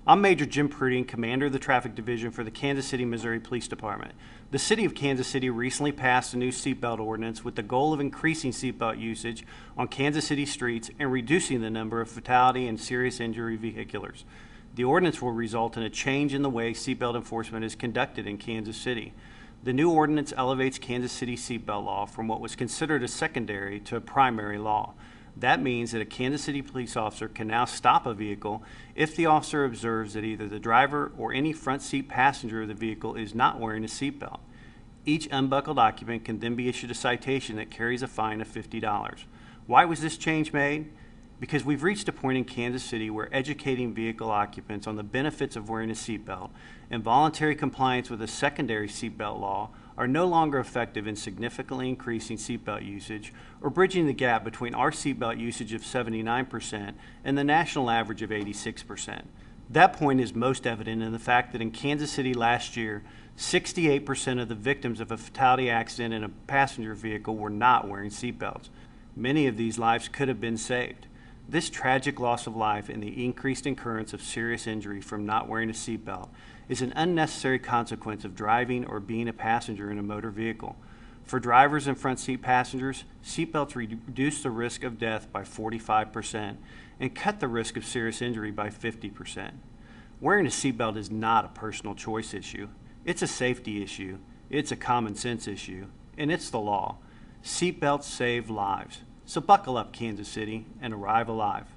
I'm Major Jim Prudy, Commander of the Traffic Division for the Kansas City, Missouri Police Department. The City of Kansas City recently passed a new seatbelt ordinance with the goal of increasing seatbelt usage on Kansas City streets and reducing the number of fatality and serious injury vehiculars. The ordinance will result in a change in the way seatbelt enforcement is conducted in Kansas City. The new ordinance elevates Kansas City seatbelt law from what was considered a secondary to a primary law. That means that a Kansas City police officer can now stop a vehicle if the officer observes that either the driver or any front seat passenger of the vehicle is not wearing a seatbelt. Each unbuckled occupant can then be issued a citation that carries a fine of $50. Why was this change made? Because we've reached a point in Kansas City where educating vehicle occupants on the benefits of wearing a seatbelt and voluntary compliance with a secondary seatbelt law are no longer effective in significantly increasing seatbelt usage or bridging the gap between our seatbelt usage of 79% and the national average of 86%. That point is most evident in the fact that in Kansas City last year, 68% of the victims of a fatality accident in a passenger vehicle were not wearing seatbelts. Many of these lives could have been saved. This tragic loss of life and the increased occurrence of serious injury from not wearing a seatbelt is an unnecessary consequence of driving or being a passenger in a motor vehicle. For drivers and front seat passengers, seatbelts reduce the risk of death by 45% and cut the risk of serious injury by 50%. Wearing a seatbelt is not a personal choice issue. It's a safety issue, it's a common sense issue, and it's the law. Seatbelts save lives. So buckle up, Kansas City, and arrive alive.